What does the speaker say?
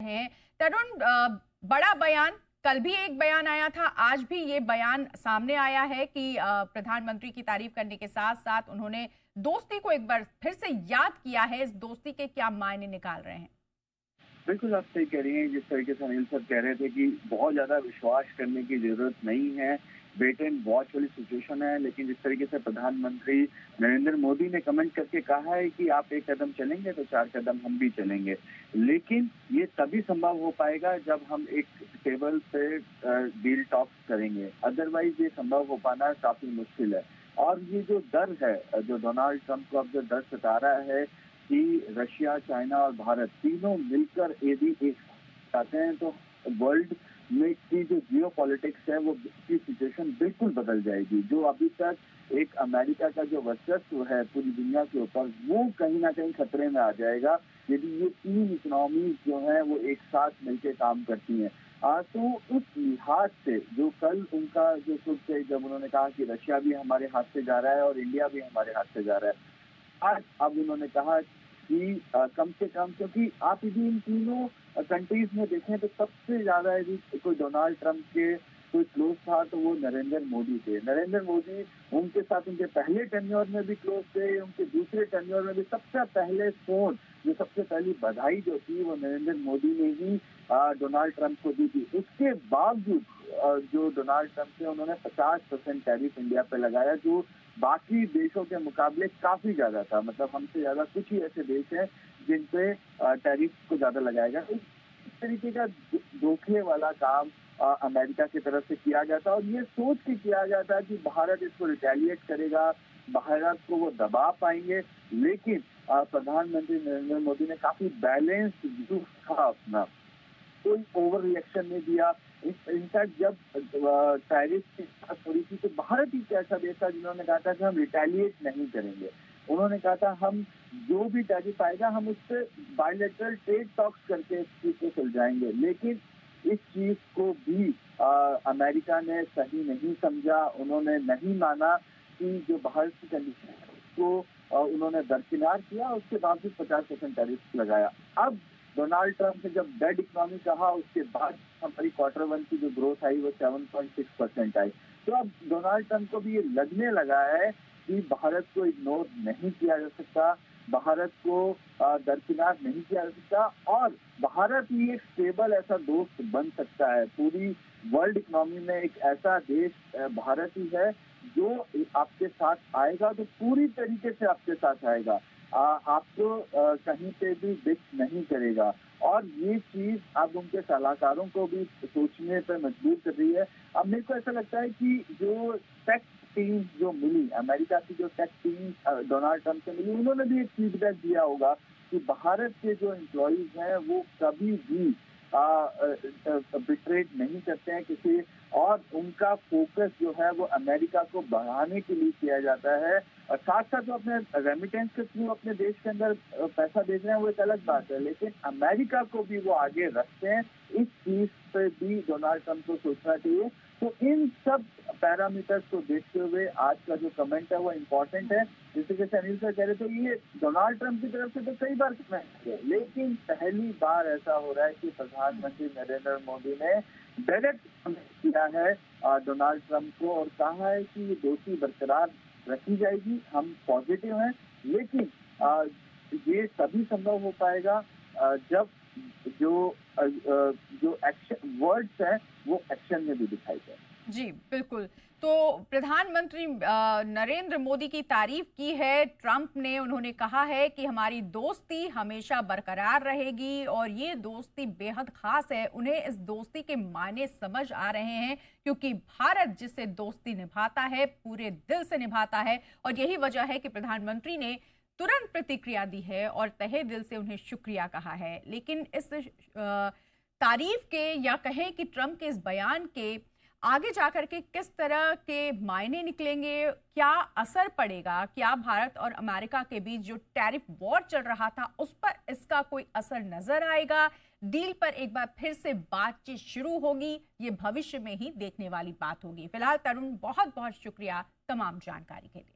रहे हैं। तरुण, बड़ा बयान, कल भी एक बयान आया था, आज भी ये बयान सामने आया है कि प्रधानमंत्री की तारीफ करने के साथ साथ उन्होंने दोस्ती को एक बार फिर से याद किया है। इस दोस्ती के क्या मायने निकाल रहे हैं? बिल्कुल आप सही कह रही हैं। जिस तरीके से अनिल सर कह रहे थे कि बहुत ज़्यादा विश्वास करने की ज़रूरत नहीं है, वेट एंड वॉच वाली सिचुएशन है। लेकिन जिस तरीके से प्रधानमंत्री नरेंद्र मोदी ने कमेंट करके कहा है कि आप एक कदम चलेंगे तो 4 कदम हम भी चलेंगे। लेकिन ये तभी संभव हो पाएगा जब हम एक टेबल पे डील टॉक्स करेंगे, अदरवाइज ये संभव हो पाना काफ़ी मुश्किल है। और ये जो डर है, जो डोनाल्ड ट्रंप को अब जो डर सता रहा है कि रशिया, चाइना और भारत तीनों मिलकर यदि एक चाहते हैं तो वर्ल्ड में की जो जियो पॉलिटिक्स है वो की सिचुएशन बिल्कुल बदल जाएगी। जो अभी तक एक अमेरिका का जो वर्चस्व है पूरी दुनिया के ऊपर, वो कहीं ना कहीं खतरे में आ जाएगा यदि ये तीन इकोनॉमीज जो है वो एक साथ मिलकर काम करती हैं। तो उस लिहाज से जो कल उनका जो सुख थे जब उन्होंने कहा कि रशिया भी हमारे हाथ से जा रहा है और इंडिया भी हमारे हाथ से जा रहा है, आज अब उन्होंने कहा कि कम से कम, क्योंकि आप यदि इन तीनों कंट्रीज में देखें तो सबसे ज्यादा यदि कोई डोनाल्ड ट्रंप के कोई क्लोज था तो वो नरेंद्र मोदी थे। नरेंद्र मोदी उनके साथ उनके पहले टेन्योर में भी क्लोज थे, उनके दूसरे टेन्योर में भी। सबसे पहले फोन, जो सबसे पहली बधाई जो थी वो नरेंद्र मोदी ने ही डोनाल्ड ट्रंप को दी थी। उसके बावजूद जो डोनाल्ड ट्रंप थे उन्होंने 50% टैरिफ इंडिया पे लगाया, जो बाकी देशों के मुकाबले काफी ज्यादा था। मतलब हमसे ज्यादा कुछ ही ऐसे देश हैं जिन पे टैरिफ को ज्यादा लगाया गया। इस तरीके का धोखे वाला काम अमेरिका की तरफ से किया जाता और ये सोच के किया जाता कि भारत इसको रिटेलिएट करेगा, भारत को वो दबा पाएंगे। लेकिन प्रधानमंत्री नरेंद्र मोदी ने काफी बैलेंस्ड व्यू था अपना, कोई ओवर रिएक्शन नहीं दिया। इनफैक्ट जब टैरिफ की बात हो रही थी तो भारत ही एक ऐसा देश था जिन्होंने कहा था कि हम रिटेलिएट नहीं करेंगे। उन्होंने कहा था हम जो भी टैरिफ आएगा हम उससे बायलैटरल ट्रेड टॉक्स करके इस चीज को सुलझाएंगे। लेकिन इस चीज को भी अमेरिका ने सही नहीं समझा। उन्होंने नहीं माना कि जो भारत की कंडीशन है उसको उन्होंने दरकिनार किया, उसके बावजूद 50% टैरिफ लगाया। अब डोनाल्ड ट्रंप ने जब डेड इकोनॉमी कहा उसके बाद हमारी Q1 की जो ग्रोथ आई वो 7.6% आई। तो अब डोनाल्ड ट्रंप को भी ये लगने लगा है कि भारत को इग्नोर नहीं किया जा सकता, भारत को दरकिनार नहीं किया जा सकता और भारत ही एक स्टेबल ऐसा दोस्त बन सकता है। पूरी वर्ल्ड इकोनॉमी में एक ऐसा देश भारत ही है जो आपके साथ आएगा, तो पूरी तरीके से आपके साथ आएगा, आपको कहीं पे भी डिच नहीं करेगा। और ये चीज अब उनके सलाहकारों को भी सोचने पर मजबूर कर रही है। अब मेरे को ऐसा लगता है कि जो टेक टीम जो मिली, अमेरिका की जो टेक टीम डोनाल्ड ट्रंप से मिली, उन्होंने भी एक फीडबैक दिया होगा कि भारत के जो एम्प्लॉइज हैं वो कभी भी बिट्रेट नहीं करते हैं किसी, और उनका फोकस जो है वो अमेरिका को बढ़ाने के लिए किया जाता है। और साथ साथ वो अपने रेमिटेंस के थ्रू अपने देश के अंदर पैसा भेज रहे हैं, वो एक अलग बात है, लेकिन अमेरिका को भी वो आगे रखते हैं। इस चीज पे भी डोनाल्ड ट्रंप को सोचना चाहिए। तो इन सब पैरामीटर्स को देखते हुए आज का जो कमेंट है वो इम्पोर्टेंट है। जैसे जैसे अनिल सर कह रहे थे, ये डोनाल्ड ट्रंप की तरफ से तो कई बार कमेंट है, लेकिन पहली बार ऐसा हो रहा है कि प्रधानमंत्री नरेंद्र मोदी ने डायरेक्ट कमेंट किया है डोनाल्ड ट्रंप को और कहा है कि ये दोस्ती बरकरार रखी जाएगी, हम पॉजिटिव हैं। लेकिन ये तभी संभव हो पाएगा जब जो एक्शन वर्ड्स हैं वो एक्शन में भी दिखाई जाए। जी बिल्कुल। तो प्रधानमंत्री नरेंद्र मोदी की तारीफ की है ट्रंप ने। उन्होंने कहा है कि हमारी दोस्ती हमेशा बरकरार रहेगी और ये दोस्ती बेहद खास है। उन्हें इस दोस्ती के मायने समझ आ रहे हैं क्योंकि भारत जिससे दोस्ती निभाता है पूरे दिल से निभाता है और यही वजह है कि प्रधानमंत्री ने तुरंत प्रतिक्रिया दी है और तहे दिल से उन्हें शुक्रिया कहा है। लेकिन इस तारीफ के या कहें कि ट्रंप के इस बयान के आगे जाकर के किस तरह के मायने निकलेंगे, क्या असर पड़ेगा, क्या भारत और अमेरिका के बीच जो टैरिफ वॉर चल रहा था उस पर इसका कोई असर नजर आएगा, डील पर एक बार फिर से बातचीत शुरू होगी, ये भविष्य में ही देखने वाली बात होगी। फिलहाल तरुण, बहुत बहुत शुक्रिया तमाम जानकारी के लिए।